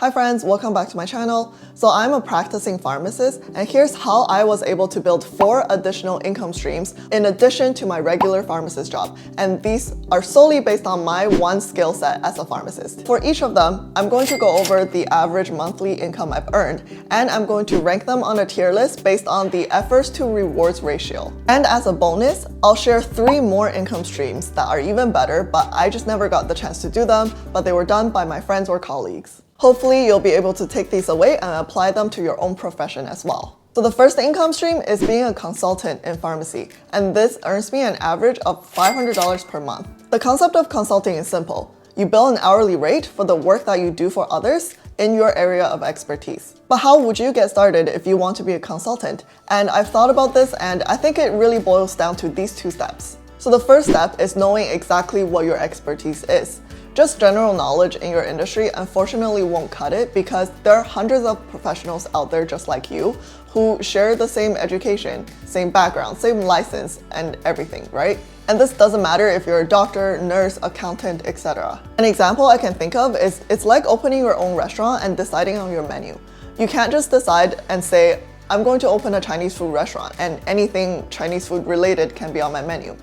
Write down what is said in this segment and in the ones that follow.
Hi friends, welcome back to my channel. So I'm a practicing pharmacist, and here's how I was able to build 4 additional income streams in addition to my regular pharmacist job. And these are solely based on my one skill set as a pharmacist. For each of them, I'm going to go over the average monthly income I've earned, and I'm going to rank them on a tier list based on the efforts to rewards ratio. And as a bonus, I'll share 3 more income streams that are even better, but I just never got the chance to do them, but they were done by my friends or colleagues. Hopefully, you'll be able to take these away and apply them to your own profession as well. So the first income stream is being a consultant in pharmacy, and this earns me an average of $500 per month. The concept of consulting is simple. You bill an hourly rate for the work that you do for others in your area of expertise. But how would you get started if you want to be a consultant? And I've thought about this, and I think it really boils down to these 2 steps. So the first step is knowing exactly what your expertise is. Just general knowledge in your industry unfortunately won't cut it, because there are hundreds of professionals out there just like you who share the same education, same background, same license, and everything, right? And this doesn't matter if you're a doctor, nurse, accountant, etc. An example I can think of is it's like opening your own restaurant and deciding on your menu. You can't just decide and say, I'm going to open a Chinese food restaurant and anything Chinese food related can be on my menu.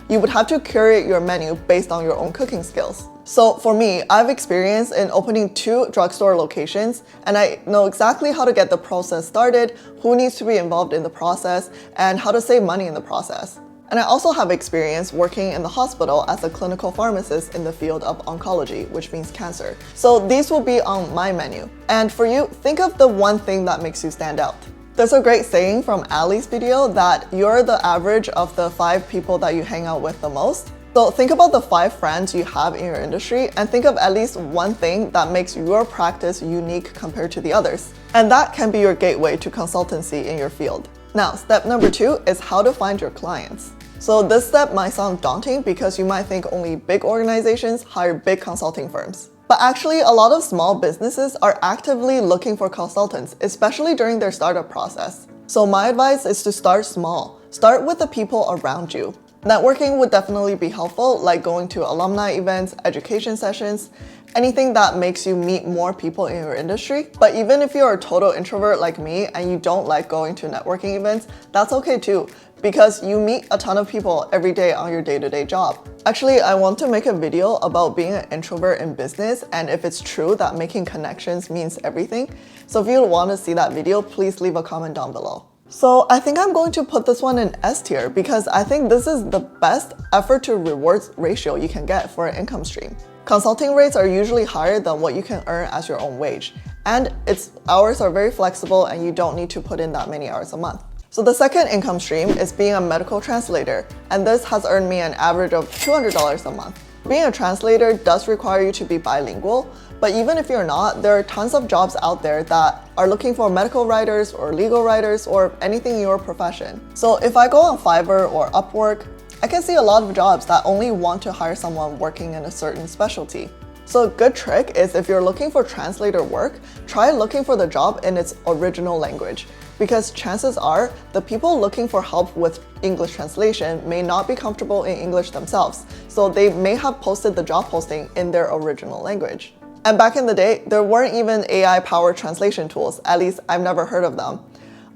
You would have to curate your menu based on your own cooking skills. So for me, I've experience in opening 2 drugstore locations, and I know exactly how to get the process started, who needs to be involved in the process, and how to save money in the process. And I also have experience working in the hospital as a clinical pharmacist in the field of oncology, which means cancer. So these will be on my menu. And for you, think of the one thing that makes you stand out. There's a great saying from Ali's video that you're the average of the 5 people that you hang out with the most. So think about the 5 friends you have in your industry and think of at least one thing that makes your practice unique compared to the others. And that can be your gateway to consultancy in your field. Now, step number 2 is how to find your clients. So this step might sound daunting because you might think only big organizations hire big consulting firms. But actually, a lot of small businesses are actively looking for consultants, especially during their startup process. So my advice is to start small. Start with the people around you. Networking would definitely be helpful, like going to alumni events, education sessions, anything that makes you meet more people in your industry. But even if you're a total introvert like me and you don't like going to networking events, that's okay too, because you meet a ton of people every day on your day-to-day job. Actually, I want to make a video about being an introvert in business and if it's true that making connections means everything. So if you want to see that video, please leave a comment down below. So I think I'm going to put this one in S tier because I think this is the best effort to rewards ratio you can get for an income stream. Consulting rates are usually higher than what you can earn as your own wage, and its hours are very flexible and you don't need to put in that many hours a month. So the second income stream is being a medical translator, and this has earned me an average of $200 a month. Being a translator does require you to be bilingual, but even if you're not, there are tons of jobs out there that are looking for medical writers or legal writers or anything in your profession. So if I go on Fiverr or Upwork, I can see a lot of jobs that only want to hire someone working in a certain specialty. So a good trick is if you're looking for translator work, try looking for the job in its original language, because chances are the people looking for help with English translation may not be comfortable in English themselves, so they may have posted the job posting in their original language. And back in the day, there weren't even AI-powered translation tools, at least I've never heard of them.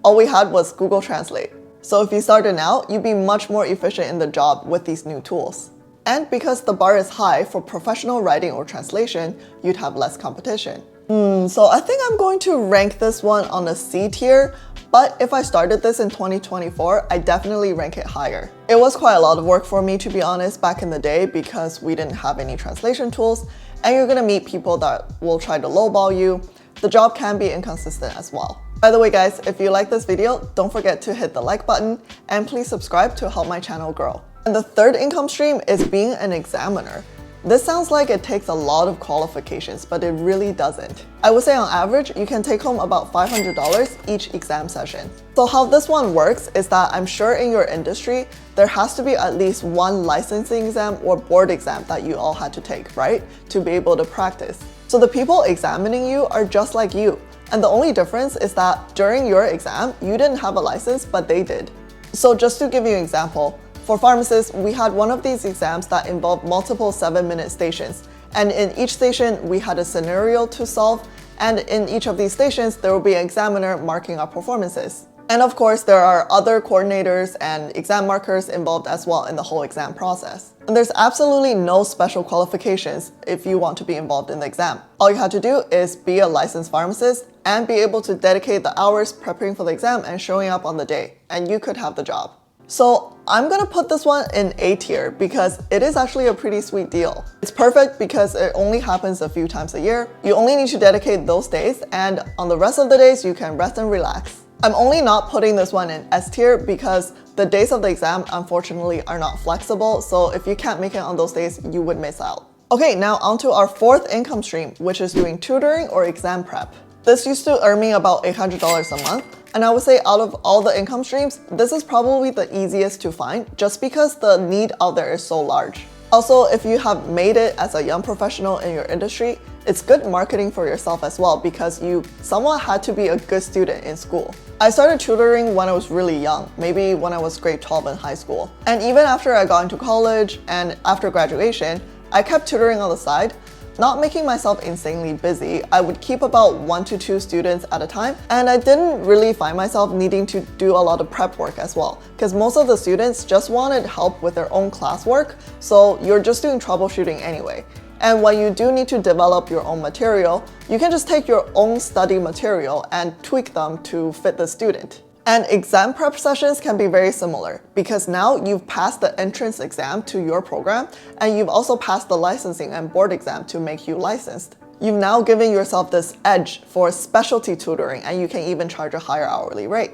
All we had was Google Translate. So if you started now, you'd be much more efficient in the job with these new tools. And because the bar is high for professional writing or translation, you'd have less competition. So I think I'm going to rank this one on a C tier, but if I started this in 2024, I definitely rank it higher. It was quite a lot of work for me, to be honest, back in the day because we didn't have any translation tools, and you're gonna meet people that will try to lowball you. The job can be inconsistent as well. By the way guys, if you like this video, don't forget to hit the like button and please subscribe to help my channel grow. And the third income stream is being an examiner. This sounds like it takes a lot of qualifications, but it really doesn't. I would say on average, you can take home about $500 each exam session. So how this one works is that I'm sure in your industry, there has to be at least one licensing exam or board exam that you all had to take, right? To be able to practice. So the people examining you are just like you. And the only difference is that during your exam, you didn't have a license, but they did. So just to give you an example, for pharmacists, we had one of these exams that involved multiple 7-minute stations. And in each station, we had a scenario to solve And in each of these stations, there will be an examiner marking our performances. And of course, there are other coordinators and exam markers involved as well in the whole exam process. And there's absolutely no special qualifications if you want to be involved in the exam. All you have to do is be a licensed pharmacist and be able to dedicate the hours preparing for the exam and showing up on the day, and you could have the job. So I'm gonna put this one in A tier because it is actually a pretty sweet deal. It's perfect because it only happens a few times a year. You only need to dedicate those days, and on the rest of the days, you can rest and relax. I'm only not putting this one in S tier because the days of the exam unfortunately are not flexible, so if you can't make it on those days, you would miss out. Okay, now onto our fourth income stream, which is doing tutoring or exam prep. This used to earn me about $800 a month, and I would say out of all the income streams, this is probably the easiest to find just because the need out there is so large. Also, if you have made it as a young professional in your industry, it's good marketing for yourself as well because you somewhat had to be a good student in school. I started tutoring when I was really young, maybe when I was grade 12 in high school. And even after I got into college and after graduation, I kept tutoring on the side, not making myself insanely busy. I would keep about 1 to 2 students at a time, and I didn't really find myself needing to do a lot of prep work as well, because most of the students just wanted help with their own classwork, so you're just doing troubleshooting anyway. And when you do need to develop your own material, you can just take your own study material and tweak them to fit the student. And exam prep sessions can be very similar because now you've passed the entrance exam to your program and you've also passed the licensing and board exam to make you licensed. You've now given yourself this edge for specialty tutoring and you can even charge a higher hourly rate.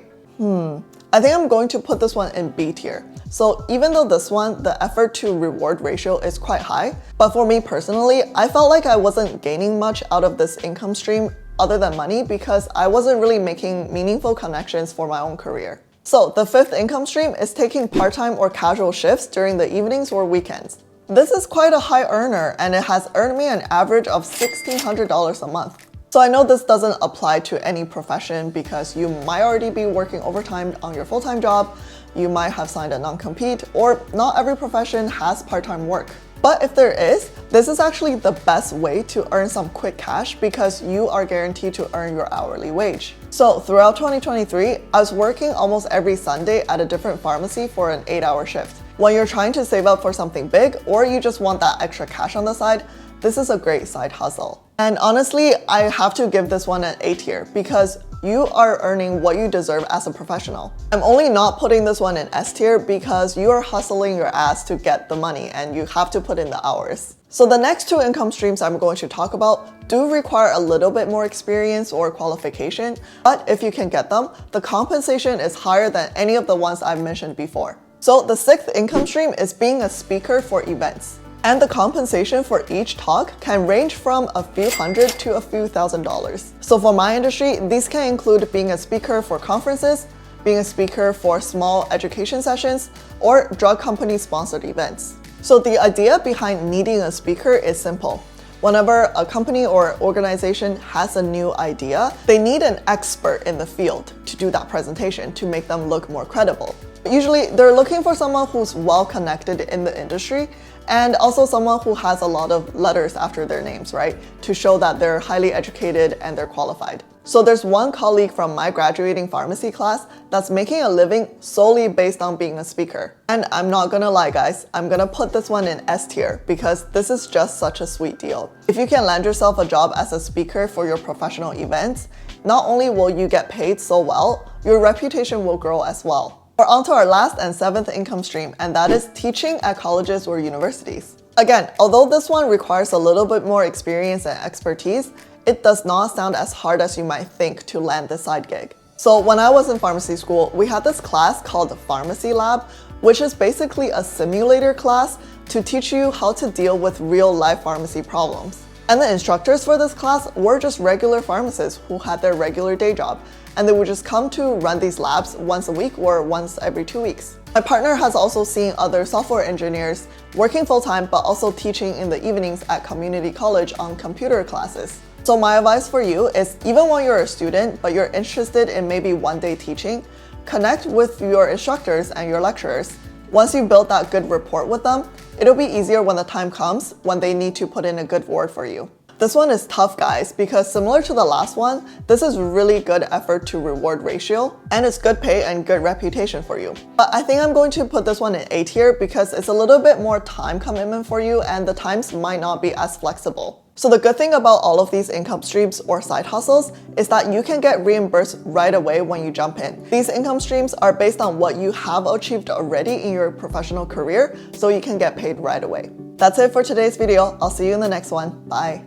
I think I'm going to put this one in B tier. So even though this one, the effort to reward ratio is quite high, but for me personally, I felt like I wasn't gaining much out of this income stream other than money because I wasn't really making meaningful connections for my own career. So the fifth income stream is taking part-time or casual shifts during the evenings or weekends. This is quite a high earner and it has earned me an average of $1,600 a month. So I know this doesn't apply to any profession because you might already be working overtime on your full-time job, you might have signed a non-compete, or not every profession has part-time work. But if there is, this is actually the best way to earn some quick cash because you are guaranteed to earn your hourly wage. So throughout 2023, I was working almost every Sunday at a different pharmacy for an 8-hour shift. When you're trying to save up for something big or you just want that extra cash on the side, this is a great side hustle. And honestly, I have to give this one an A tier because you are earning what you deserve as a professional. I'm only not putting this one in S tier because you are hustling your ass to get the money and you have to put in the hours. So the next 2 income streams I'm going to talk about do require a little bit more experience or qualification, but if you can get them, the compensation is higher than any of the ones I've mentioned before. So the 6th income stream is being a speaker for events. And the compensation for each talk can range from a few hundred to a few $1,000s. So for my industry, these can include being a speaker for conferences, being a speaker for small education sessions, or drug company sponsored events. So the idea behind needing a speaker is simple. Whenever a company or organization has a new idea, they need an expert in the field to do that presentation to make them look more credible. Usually, they're looking for someone who's well connected in the industry and also someone who has a lot of letters after their names, right? To show that they're highly educated and they're qualified. So there's one colleague from my graduating pharmacy class that's making a living solely based on being a speaker. And I'm not gonna lie guys, I'm gonna put this one in S tier because this is just such a sweet deal. If you can land yourself a job as a speaker for your professional events, not only will you get paid so well, your reputation will grow as well. We're on to our last and 7th income stream, and that is teaching at colleges or universities. Again, although this one requires a little bit more experience and expertise, it does not sound as hard as you might think to land this side gig. So when I was in pharmacy school, we had this class called Pharmacy Lab, which is basically a simulator class to teach you how to deal with real-life pharmacy problems. And the instructors for this class were just regular pharmacists who had their regular day job, and they would just come to run these labs once a week or once every 2 weeks. My partner has also seen other software engineers working full-time but also teaching in the evenings at community college on computer classes. So my advice for you is even when you're a student but you're interested in maybe one day teaching, connect with your instructors and your lecturers. Once you build that good rapport with them, it'll be easier when the time comes when they need to put in a good word for you. This one is tough, guys, because similar to the last one, this is really good effort to reward ratio, and it's good pay and good reputation for you. But I think I'm going to put this one in A tier because it's a little bit more time commitment for you and the times might not be as flexible. So the good thing about all of these income streams or side hustles is that you can get reimbursed right away when you jump in. These income streams are based on what you have achieved already in your professional career, so you can get paid right away. That's it for today's video. I'll see you in the next one. Bye.